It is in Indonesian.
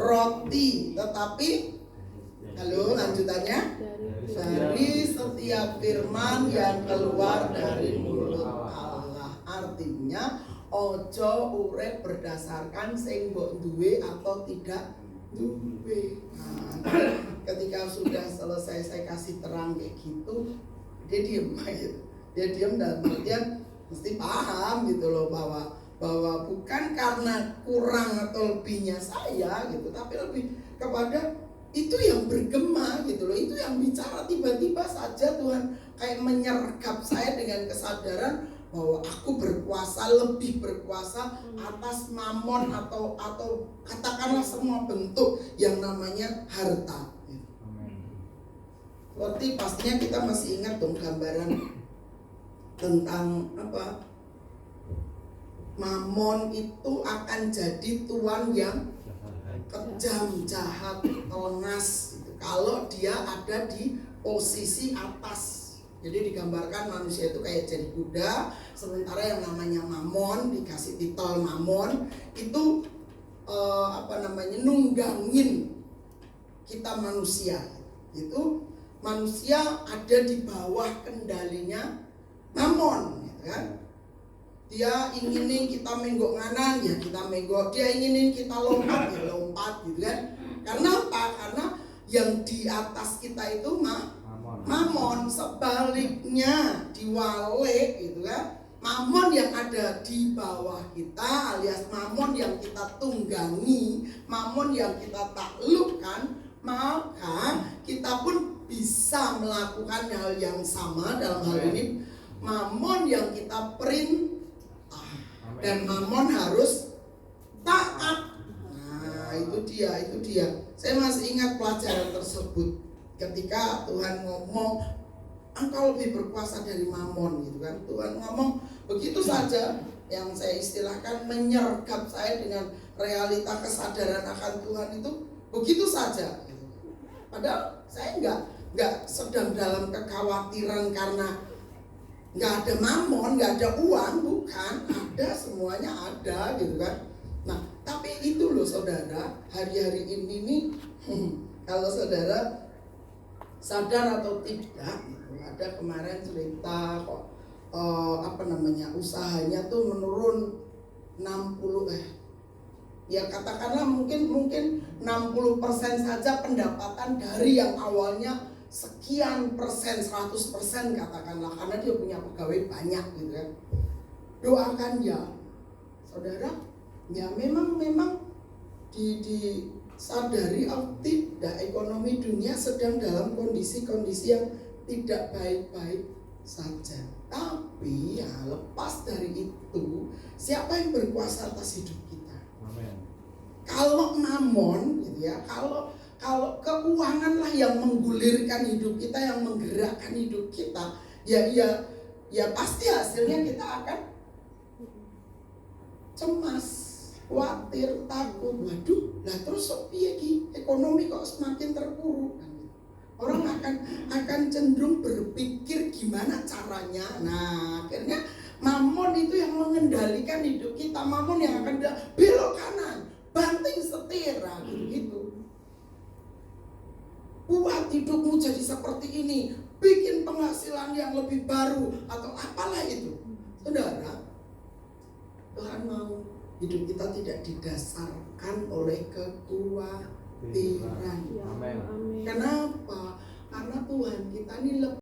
roti, tetapi lanjutannya dari setiap firman yang keluar dari mulut Allah. Artinya ojo urip berdasarkan sing mbok duwe atau tidak duwe. Nah, ketika sudah selesai saya kasih terang kayak gitu, dia diem gitu. Dia diem dan artian mesti paham gitu loh bahwa bukan karena kurang atau lebihnya saya gitu, tapi lebih kepada itu yang bergema gitu loh, itu yang bicara. Tiba-tiba saja Tuhan kayak menyergap saya dengan kesadaran bahwa aku berkuasa, lebih berkuasa atas mamon atau katakanlah semua bentuk yang namanya harta. Berarti pastinya kita masih ingat dong gambaran tentang apa? Mamon itu akan jadi tuan yang kejam, jahat, telengas gitu. Kalau dia ada di posisi atas. Jadi digambarkan manusia itu kayak jadi kuda, sementara yang namanya mamon, dikasih titel mamon itu nunggangin kita manusia. Itu manusia ada di bawah kendalinya mamon, gitu kan? Dia inginin kita menggok nganan, ya kita menggok. Dia inginin kita lompat, ya lompat, gitu kan? Karena apa? Karena yang di atas kita itu mamon. Sebaliknya diwalik, gitu kan? Mamon yang ada di bawah kita, alias mamon yang kita tunggangi, mamon yang kita taklukkan, maka kita pun bisa melakukan hal yang sama. Dalam hal ini mamon yang kita perintah dan mamon harus taat. Nah, itu dia. Saya masih ingat pelajaran tersebut ketika Tuhan ngomong engkau lebih berkuasa dari mamon, gitu kan. Tuhan ngomong begitu saja, yang saya istilahkan menyergap saya dengan realita kesadaran akan Tuhan itu begitu saja. Padahal saya nggak sedang dalam kekhawatiran karena nggak ada mamon, nggak ada uang, bukan. Ada, semuanya ada, gitu kan. Nah, tapi itu loh saudara, hari-hari ini nih, kalau saudara sadar atau tidak, gitu, ada kemarin cerita kok usahanya tuh menurun 60 ya katakanlah mungkin 60% saja pendapatan dari yang awalnya sekian persen, 100% katakanlah, karena dia punya pegawai banyak, gitu kan. Doakan ya saudara, ya memang disadari atau tidak, ekonomi dunia sedang dalam kondisi yang tidak baik-baik saja. Tapi ya lepas dari itu, siapa yang berkuasa atas hidup kita? Amen. Kalau mamon, gitu ya, kalau keuangan lah yang menggulirkan hidup kita, yang menggerakkan hidup kita, ya pasti hasilnya kita akan cemas, khawatir, takut. Waduh, lah terus piye iki? Ekonomi kok semakin terpuruk. Orang akan cenderung berpikir gimana caranya. Nah, akhirnya mamon itu yang mengendalikan hidup kita. Mamon yang akan bilang belok kanan, banting setir, gitu. Buat hidupmu jadi seperti ini, bikin penghasilan yang lebih baru atau apalah itu. Saudara, Tuhan mau hidup kita tidak didasarkan oleh kekhawatiran. Kenapa? Karena Tuhan kita ini lebih